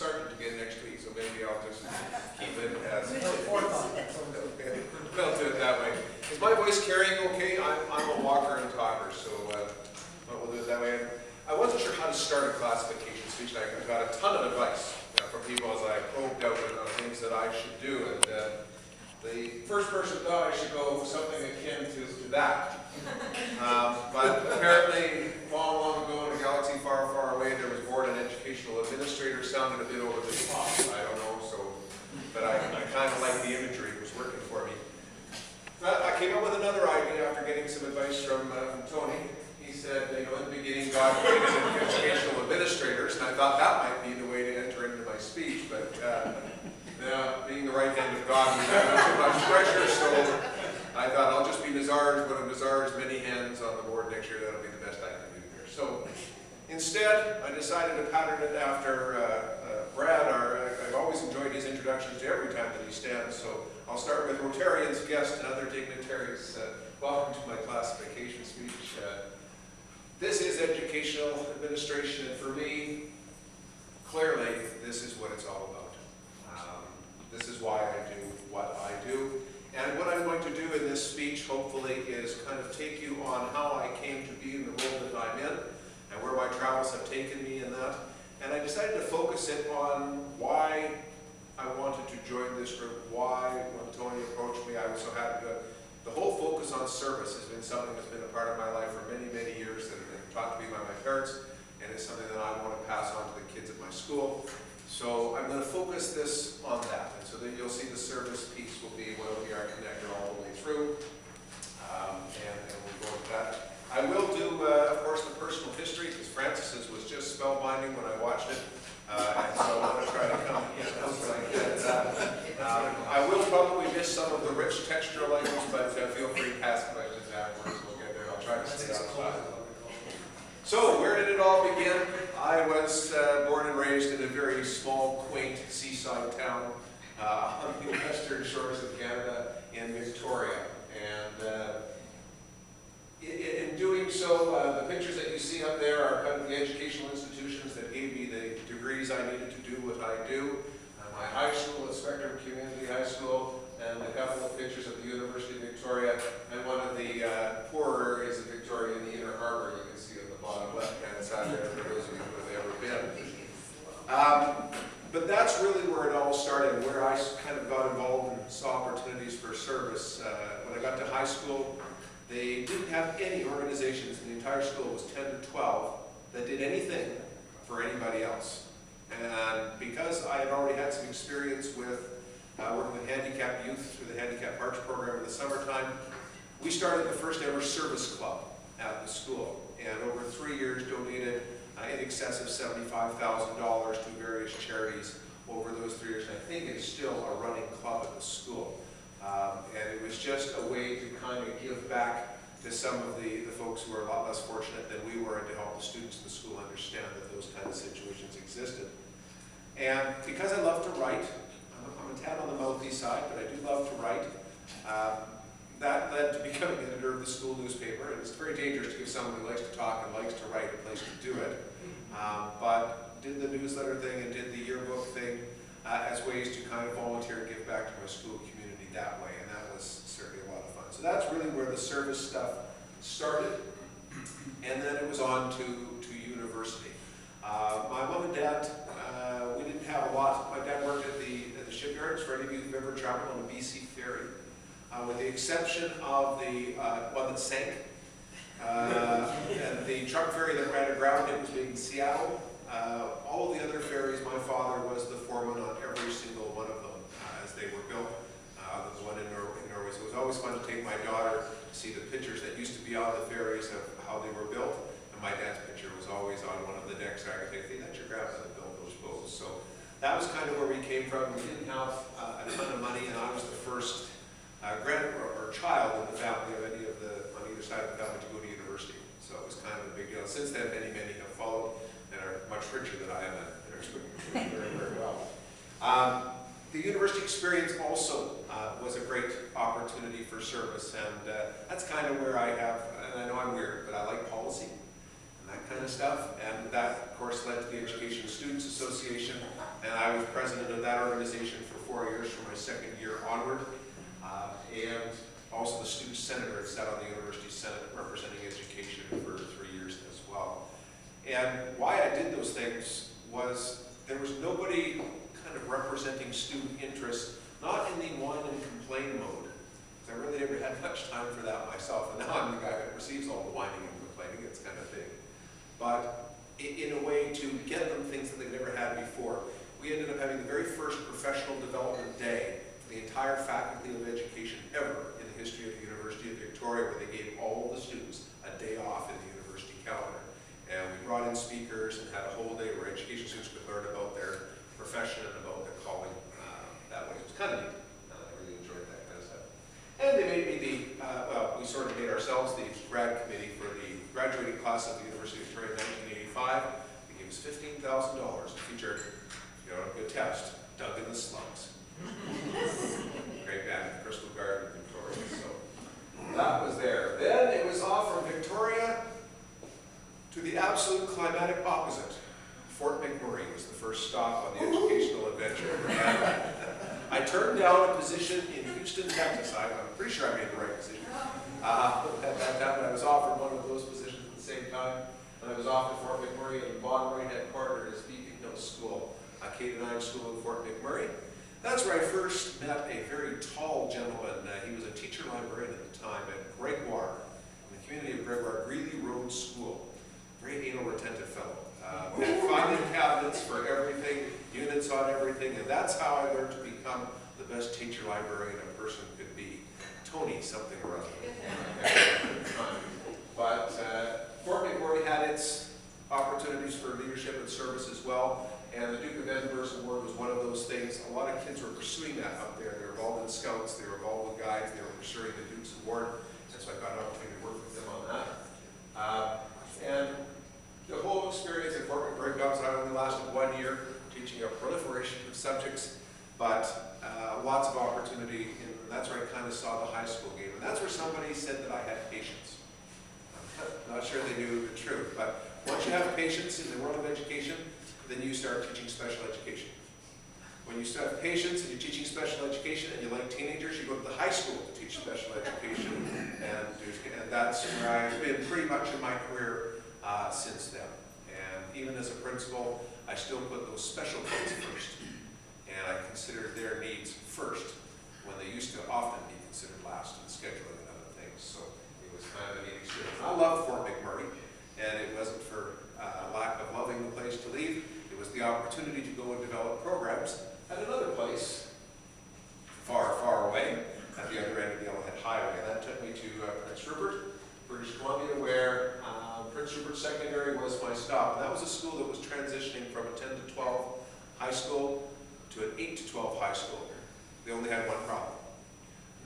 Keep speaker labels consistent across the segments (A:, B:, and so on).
A: sergeant again next week, so maybe I'll just keep it as.
B: Okay.
A: I'll do it that way. Is my voice carrying okay? I'm a walker and talker, so we'll do it that way. I wasn't sure how to start a classification speech, and I got a ton of advice from people as I probed out on things that I should do. And the first person thought I should go something akin to that. But apparently, long ago in a galaxy far, far away, there was born an educational administrator. Sounded a bit over the top. I don't know, but I kind of like the imagery. It was working for me. But I came up with another idea after getting some advice from Tony. He said, in the beginning, God created educational administrators, and I thought that might be the way to enter into my speech, but being the right hand of God, we have too much pressure, so I thought I'll just be Nazar's, one of Nazar's many hands on the board next year. That'll be the best I can do here. So instead, I decided to pattern it after Brad. I've always enjoyed his introductions to every time that he stands, so I'll start with Rotarians, guests, and other dignitaries. Welcome to my classification speech. This is educational administration, and for me, clearly, this is what it's all about. This is why I do what I do. And what I'm going to do in this speech, hopefully, is kind of take you on how I came to be in the role that I'm in, and where my travels have taken me in that. And I decided to focus it on why I wanted to join this group, why, when Tony approached me, I was so happy to. The whole focus on service has been something that's been a part of my life for many, many years, that have been taught to me by my parents, and it's something that I want to pass on to the kids at my school. So I'm going to focus this on that, and so that you'll see the service piece will be what will be our connector all the way through, and we'll go with that. I will do, of course, the personal history, because Francis's was just spellbinding when I watched it, and so I want to try to come in as I can. I will probably miss some of the rich textual language, but feel free to ask questions afterwards. We'll get there. I'll try to stay on top. So, where did it all begin? I was born and raised in a very small, quaint seaside town on the western shores of Canada in Victoria. And in doing so, the pictures that you see up there are kind of the educational institutions that gave me the degrees I needed to do what I do. My high school at Spectrum Community High School, and a couple of pictures of the University of Victoria, and one of the poorer areas of Victoria in the Inner Harbour, you can see on the bottom left-hand side there, for those of you who have ever been. But that's really where it all started, where I kind of got involved and saw opportunities for service. When I got to high school, they didn't have any organizations in the entire school. It was 10 to 12 that did anything for anybody else. And because I had already had some experience with working with handicapped youth through the Handicap Parks program in the summertime, we started the first ever service club at the school. And over 3 years donated in excess of $75,000 to various charities over those 3 years. And I think it's still a running club at the school. And it was just a way to kind of give back to some of the folks who are a lot less fortunate than we were, and to help the students in the school understand that those kind of situations existed. And because I love to write, I'm a tad on the mouthy side, but I do love to write, that led to becoming editor of the school newspaper. And it's very dangerous to give someone who likes to talk and likes to write a place to do it. But did the newsletter thing and did the yearbook thing as ways to kind of volunteer and give back to my school community that way. And that was certainly a lot of fun. So that's really where the service stuff started. And then it was on to university. My mom and dad, we didn't have a lot. My dad worked at the shipyards, for any of you who've ever traveled on a BC ferry. With the exception of the one that sank, and the truck ferry that ran aground, it was in Seattle. All of the other ferries, my father was the foreman on every single one of them as they were built. The one in Norway. So it was always fun to take my daughter to see the pictures that used to be on the ferries of how they were built. And my dad's picture was always on one of the decks. I could think, that's your grandpa that built those boats. So that was kind of where we came from. We didn't have a ton of money, and I was the first child in the family of any of on either side of the family to go to university. So it was kind of a big deal. Since then, many have followed and are much richer than I am, and are doing very, very well. The university experience also was a great opportunity for service, and that's kind of where I have, and I know I'm weird, but I like policy. And and that kind of stuff. And that, of course, led to the Education Students Association, and I was president of that organization for 4 years from my second year onward. And also the student senator, sat on the University Senate representing education for 3 years as well. And why I did those things was there was nobody kind of representing student interests, not in the whine and complain mode. I really never had much time for that myself, and now I'm the guy that receives all the whining and complaining, it's kind of thing. But in a way to get them things that they've never had before. We ended up having the very first professional development day for the entire Faculty of Education ever in the history of the University of Victoria, where they gave all the students a day off in the university calendar. And we brought in speakers and had a whole day where education students could learn about their profession and about their calling that way. It was kind of neat. I really enjoyed that kind of stuff. And they made me the, well, we sort of made ourselves the grad committee for the graduating class of the University of Victoria in 1985. They gave us $15,000 to feature, you know, a good test, Dug in the Slums. Great band, Crystal Garden, Victoria. So that was there. Then it was off from Victoria to the absolute climatic opposite. Fort McMurray was the first stop on the educational adventure. And I turned down a position in Houston, Texas. I'm pretty sure I made the right decision. At that time, I was offered one of those positions at the same time. And I was offered Fort McMurray and bottom right-hand corner is Beacon Hill School, a K-9 school in Fort McMurray. That's where I first met a very tall gentleman. He was a teacher librarian at the time at Gregoire, in the community of Gregoire, Greeley Road School. Very anal retentive fellow. Had filing cabinets for everything, units on everything, and that's how I learned to become the best teacher librarian a person could be. Tony something or other. But Fort McMurray had its opportunities for leadership and service as well, and the Duke of Edinburgh's Award was one of those things. A lot of kids were pursuing that up there. They were involved in scouts, they were involved with guides, they were pursuing the Duke's Award, and so I got an opportunity to work with them on that. And the whole experience at Fort McMurray only lasted 1 year, teaching a proliferation of subjects, but lots of opportunity, and that's where I kind of saw the high school game. And that's where somebody said that I had patience. I'm not sure they knew the truth, but once you have patience in the world of education, then you start teaching special education. When you start have patience and you're teaching special education and you like teenagers, you go to the high school to teach special education, and that's where I've been pretty much in my career since then. And even as a principal, I still put those special kids first, and I consider their needs first when they used to often be considered last in scheduling and other things. So it was kind of a neat experience. I loved Fort McMurray, and it wasn't for lack of loving the place to leave. It was the opportunity to go and develop programs at another place, far, far away, at the other end of the Yellowhead Highway. And that took me to Prince Rupert, British Columbia, where Prince Rupert Secondary was my stop. And that was a school that was transitioning from a 10 to 12 high school to an 8 to 12 high school. They only had one problem.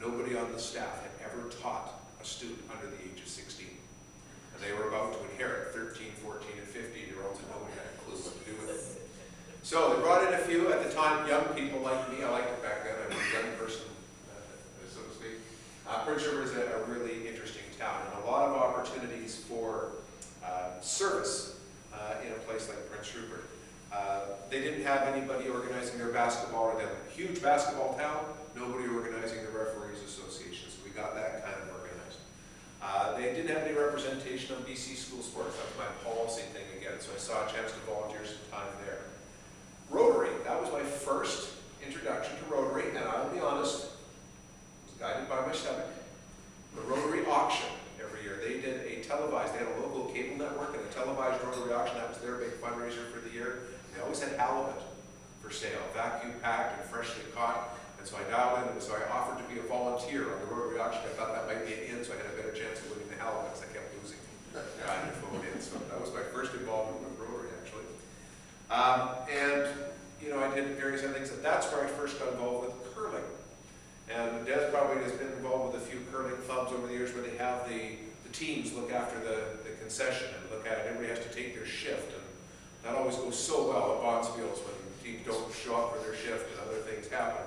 A: Nobody on the staff had ever taught a student under the age of 16. And they were about to inherit 13, 14, and 15-year-olds, and nobody had a clue what to do with it. So they brought in a few, at the time, young people like me. I liked it back then. I was a young person, so to speak. Prince Rupert is a really interesting town, and a lot of opportunities for service in a place like Prince Rupert. They didn't have anybody organizing their basketball, or them. Huge basketball town, nobody organizing the referees association, so we got that kind of organized. They didn't have any representation on BC school sports. That was my policy thing again, so I saw a chance to volunteer some time there. Rotary, that was my first introduction to Rotary, and I'll be honest, it was guided by my stomach. The Rotary auction every year, they did a televised, they had a local cable network and a televised Rotary auction. That was their big fundraiser for the year. They always had halibut for sale, vacuum packed and freshly caught. And so I dialed in, and so I offered to be a volunteer on the Rotary auction. I thought that might be an in, so I had a better chance of winning the halibut because I kept losing. I had to phone in, so that was my first involvement with Rotary, actually. And, you know, I did various other things. And that's where I first got involved with curling. And Des probably has been involved with a few curling clubs over the years where they have the teams look after the concession and look at it. Everybody has to take their shift. And that always goes so well at Bonspiels when teams don't show up for their shift and other things happen.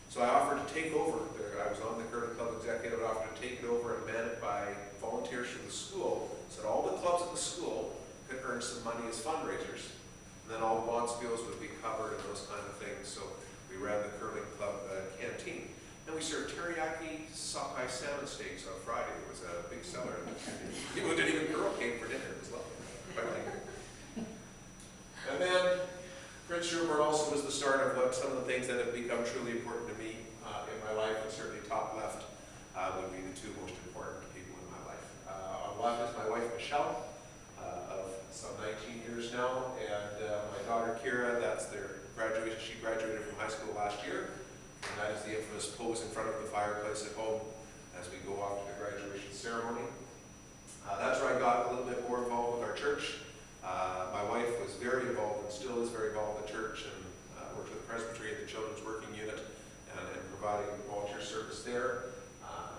A: So I offered to take over. I was on the curling club executive. I offered to take it over and man it by volunteers from the school. So that all the clubs at the school could earn some money as fundraisers. And then all bonds bills would be covered and those kind of things. So we ran the curling club canteen. And we served teriyaki sockeye salmon steaks on Friday. It was a big seller. People who didn't even girl came for dinner as well. Quite like it. And then Prince Rupert also was the start of what some of the things that have become truly important to me in my life, and certainly top left would be the two most important people in my life. On the left is my wife Michelle, of some 19 years now, and my daughter Kira, that's their graduation. She graduated from high school last year, and that is the infamous pose in front of the fireplace at home as we go off to the graduation ceremony. That's where I got a little bit more involved with our church. My wife was very involved and still is very involved with the church, and worked with Presbytery at the Children's Working Unit and providing volunteer service there.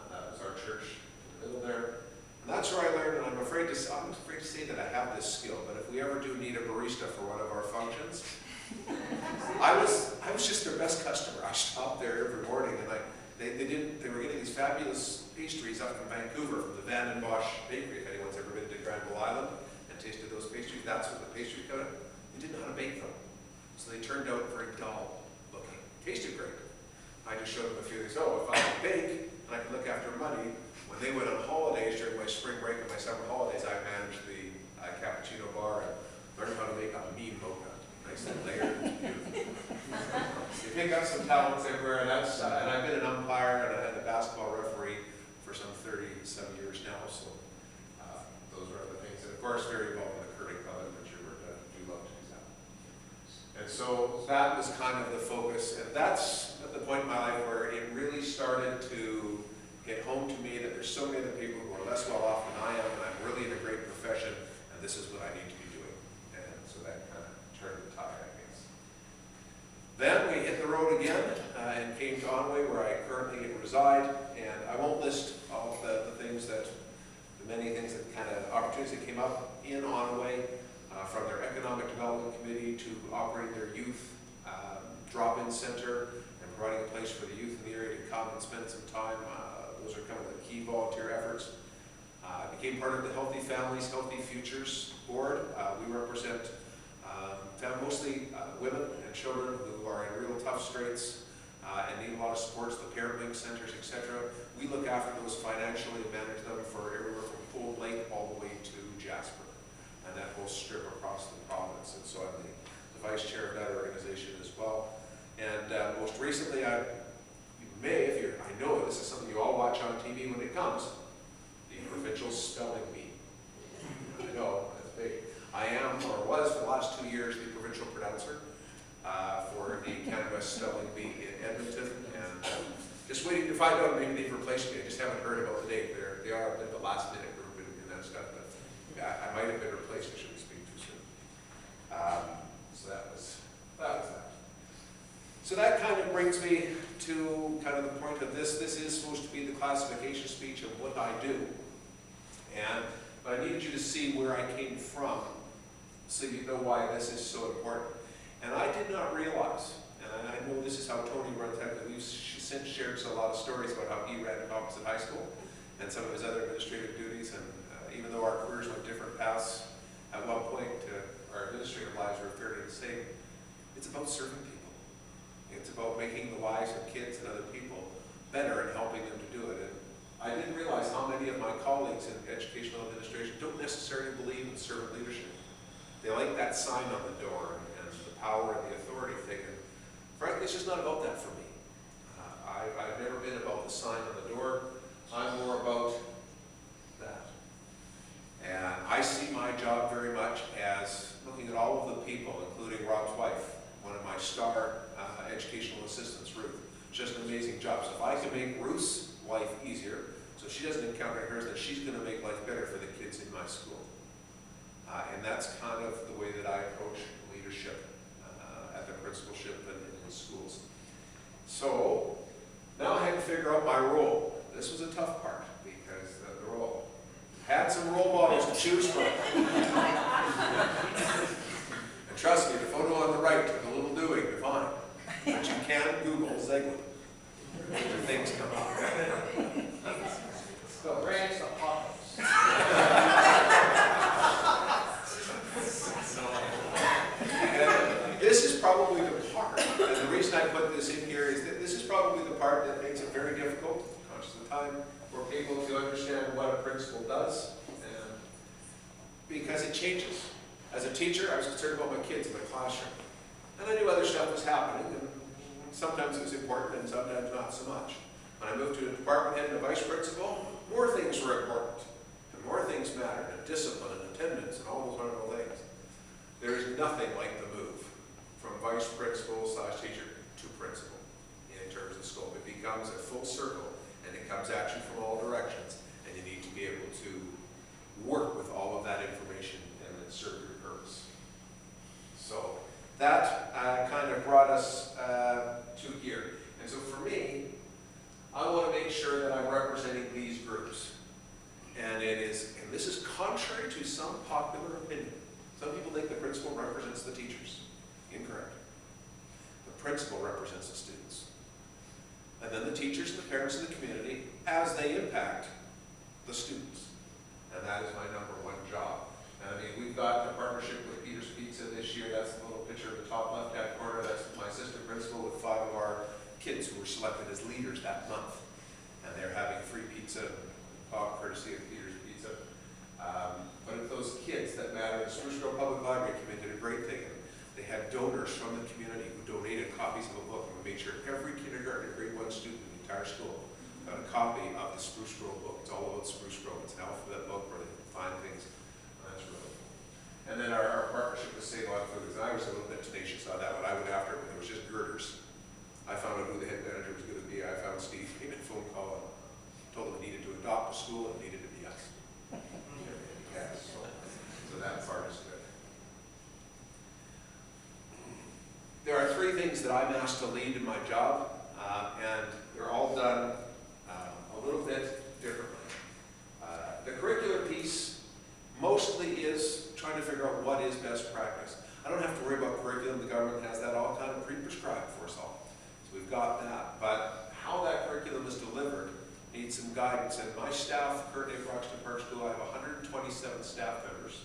A: That was our church in the middle there. And that's where I learned, and I'm afraid to say that I have this skill, but if we ever do need a barista for one of our functions, I was just their best customer. I stopped there every morning, and they were getting these fabulous pastries up from Vancouver, from the Van den Bosch Bakery. If anyone's ever been to Granville Island and tasted those pastries, that's what the pastry cut out. They didn't know how to bake them, so they turned out very dull looking. Tasted great. I just showed them a few things. Oh, if I can bake and I can look after money. When they went on holidays during my spring break and my summer holidays, I managed the cappuccino bar and learned how to make a mean mocha. Nice and layered and beautiful. You pick up some talents everywhere, and I've been an umpire and a basketball referee for some 30-some years now, so those are other things. And of course, very involved in the curling club, which you do love to do that. And so that was kind of the focus, and that's at the point in my life where it really started to hit home to me that there's so many other people who are less well off than I am, and I'm really in a great profession, and this is what I need to be doing. And so that kind of turned the tide, I guess. Then we hit the road again and came to Onway, where I currently reside, and I won't list all of the things that, the many things that kind of opportunities that came up in Onway, from their Economic Development Committee to operating their youth drop-in center and providing a place for the youth in the area to come and spend some time. Those are kind of the key volunteer efforts. I became part of the Healthy Families, Healthy Futures Board. We represent mostly women and children who are in real tough straits and need a lot of supports, the parent link centers, etc. We look after those financially and manage them for everywhere from Cold Lake all the way to Jasper, and that whole strip across the province. And so I'm the vice chair of that organization as well. And most recently, I know this is something you all watch on TV when it comes, the provincial spelling bee. I know, that's big. I am, or was for the last 2 years, the provincial pronouncer for the Canada Spelling Bee in Edmonton, and just waiting to find out, maybe they've replaced me. I just haven't heard about the date. They are a bit of a last minute group in that stuff, but I might have been replaced. I shouldn't speak too soon. So that was that. So that kind of brings me to kind of the point of this. This is supposed to be the classification speech of what I do. But I needed you to see where I came from so you know why this is so important. And I did not realize, and I know this is how Tony runs that, we've since shared a lot of stories about how he ran opposite high school and some of his other administrative duties. And even though our careers went different paths, at one point our administrative lives were fairly the same. It's about serving people. It's about making the lives of kids and other people better and helping them to do it. And I didn't realize how many of my colleagues in educational administration don't necessarily believe in servant leadership. They like that sign on the door and the power and the authority thing. And frankly, it's just not about that for me. I've never been about the sign on the door. I'm more about that. And I see my job very much as looking at all of the people, including Rob's wife, one of my star educational assistants, Ruth. Just an amazing job. So if I can make Ruth's life easier, so she doesn't encounter hers, then she's going to make life better for the kids in my school. And that's kind of the way that I approach leadership at the principalship and in the schools. So now I had to figure out my role. This was a tough part because the role had some role models to choose from. And trust me, the photo on the right took a little doing to find. But you can Google Zegwood. Things come up.
B: So, Ranch the Poppers.
A: much of the time. We're able to understand what a principal does, and because it changes. As a teacher, I was concerned about my kids in the classroom. And I knew other stuff was happening, and sometimes it was important and sometimes not so much. When I moved to a department head and a vice principal, more things were important, and more things mattered, and discipline and attendance and all those wonderful things. There is nothing like the move from vice principal / teacher to principal in terms of scope. It becomes a full circle, and it comes at you from all directions, and you need to be able to work with all of that information and then serve your purpose. So that kind of brought us to here. And so for me, I want to make sure that I'm representing these groups. And this is contrary to some popular opinion. Some people think the principal represents the teachers. Incorrect. The principal represents the students. And then the teachers and the parents and the community as they impact the students. And that is my #1 job. And I mean, we've got a partnership with Peter's Pizza this year. That's the little picture in the top left-hand corner. That's my assistant principal with 5 of our kids who were selected as leaders that month. And they're having free pizza, courtesy of Peter's Pizza. But it's those kids that matter. The Spruce Grove Public Library came in and did a great thing. They had donors from the community who donated copies of a book, and we made sure every kindergarten and grade 1 student in the entire school got a copy of the Spruce Grove book. It's all about Spruce Grove. It's an alphabet book where they can find things. That's really cool. And then our partnership with Save On Foods, and I was a little bit tenacious on that one. I went after it when there was just girders. I found out who the head manager was going to be. I found Steve, made a phone call, and told him he needed to adopt a school and it needed to be us. Yeah, so that part is good. There are 3 things that I'm asked to lead in my job, and they're all done a little bit differently. The curricular piece mostly is trying to figure out what is best practice. I don't have to worry about curriculum. The government has that all kind of pre-prescribed for us all. So we've got that. But how that curriculum is delivered needs some guidance. And my staff currently at Roxton Park School, I have 127 staff members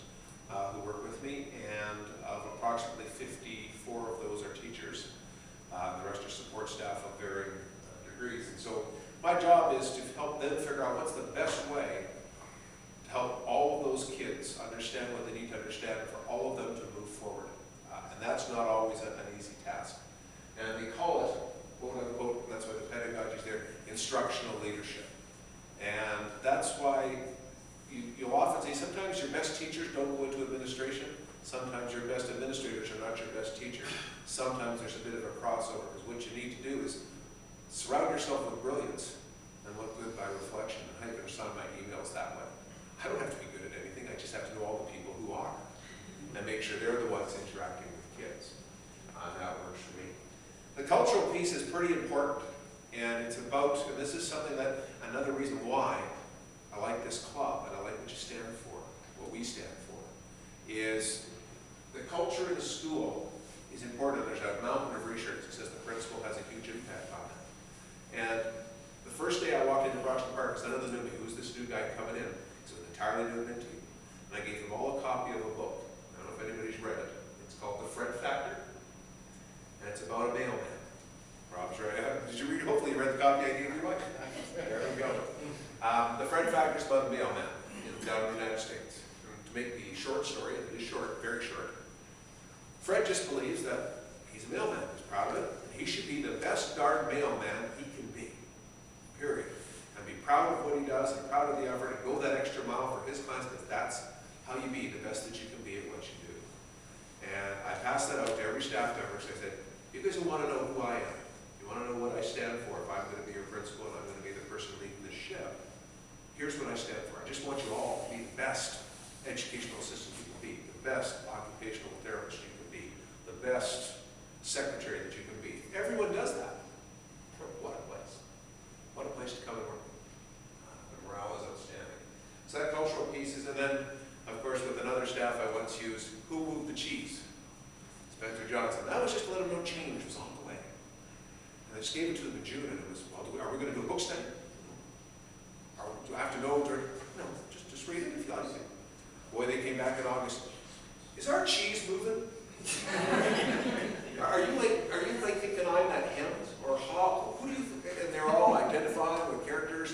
A: who work with me, and of approximately 54 of those are teachers. The rest are support staff of varying degrees. And so my job is to help them figure out what's the best way to help all of those kids understand what they need to understand and for all of them to move forward. And that's not always an easy task. And they call it, quote unquote, and that's why the pedagogy is there, instructional leadership. And that's why you'll often say sometimes your best teachers don't go into administration. Sometimes your best administrators are not your best teachers. Sometimes there's a bit of a crossover, because what you need to do is surround yourself with brilliance and look good by reflection. And I even sign my emails that way. I don't have to be good at anything. I just have to know all the people who are and make sure they're the ones interacting with kids. That works for me. The cultural piece is pretty important, and it's about, and this is something that, another reason why I like this club and I like what you stand for, what we stand for, is the culture in the school is important. There's a mountain of research that says the principal has a huge impact on it. And the first day I walked into Roxton Park, none of them knew me. Who's this new guy coming in? It's an entirely new entity. And I gave them all a copy of a book. I don't know if anybody's read it. It's called The Fred Factor. And it's about a mailman. Rob's right. Did you read? Hopefully you read the copy I gave you, Mike. There we go. The Fred Factor is about a mailman down in the United States. And to make the short story, it is short, very short. Fred just believes that he's a mailman. He's proud of it. And he should be the best darn mailman he can be. Period. And be proud of what he does and proud of the effort and go that extra mile for his clients, because that's how you be the best that you can be at what you do. And I passed that out to every staff member. So I said, you guys will want to know who I am. You want to know what I stand for if I'm going to be your principal and I'm going to be the person leading the ship. Here's what I stand for. I just want you all to be the best educational assistant you can be, the best occupational therapist you can be, the best secretary that you can be. Everyone does that. What a place. What a place to come and work. The morale is outstanding. So that cultural piece is, and then, of course, with another staff I once used, who moved the cheese? Spencer Johnson. That was just to let them know change was on the way. And I just gave it to them in June, and it was, well, are we going to do a book study? Do I have to know? No, just read it if you like it. Boy, they came back in August. Is our cheese moving? Are you like thinking I'm that hen or a hawk? Who do you think? And they're all identifying with characters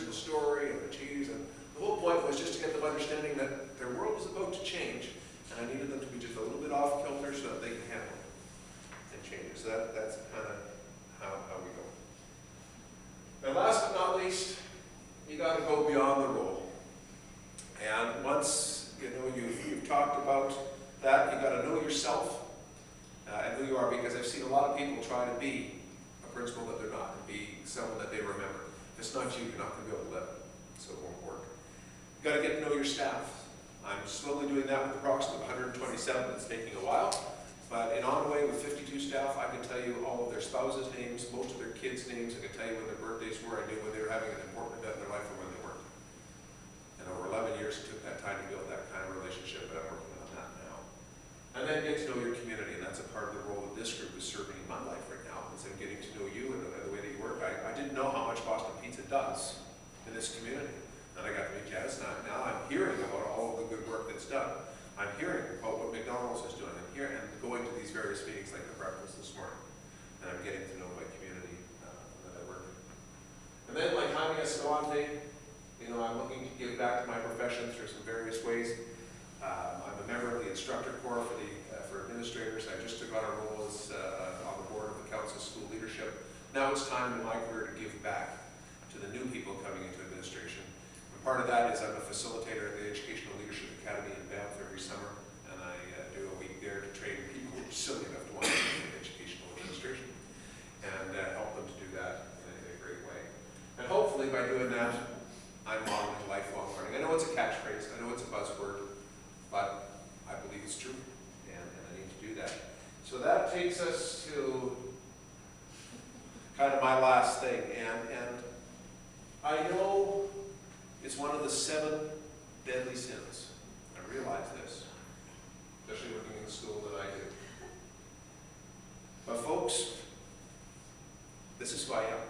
A: principal that they're not, and be someone that they remember. If it's not you, you're not going to be able to live it, so it won't work. You've got to get to know your staff. I'm slowly doing that with approximately 127. It's taking a while, but in Onaway with 52 staff, I can tell you all of their spouses' names, most of their kids' names. I can tell you when their birthdays were. I knew when they were having an important event in their life or when they weren't. And over 11 years, it took that time to build that kind of relationship, but I'm working on that now. And then get to know your community, and that's a part of the role that this group is serving in my life right now, is in getting to know you and the way that you work. I didn't know how much Boston Pizza does in this community. And I got to meet Jazz, and now I'm hearing about all of the good work that's done. I'm hearing about what McDonald's is doing. I'm hearing and going to these various meetings like the breakfast this morning. And I'm getting to know my community that I work in. And then like Jaime Escalante, you know, I'm looking to give back to my profession through some various ways. I'm a member of the instructor corps for administrators. I just took on a role as on the board of the Council of School Leadership. Now it's time in my career to give back to the new people coming into administration. And part of that is I'm a facilitator at the Educational Leadership Academy in Banff every summer, and I do a week there to train people who are silly enough to want to get into educational administration and help them to do that in a great way. And hopefully by doing that, I'm modeling lifelong learning. I know it's a catchphrase, I know it's a buzzword, but I believe it's true, and I need to do that. So that takes us to kind of my last thing, and I know it's one of the 7 deadly sins. I realize this, especially working in the school that I do. But folks, this is who I am.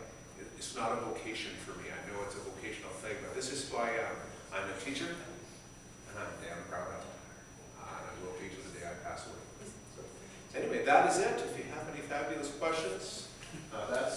A: It's not a vocation for me. I know it's a vocational thing, but this is who I am. I'm a teacher, and I'm damn proud of it. And I will be to the day I pass away. So, anyway, that is it. If you have any fabulous questions, that's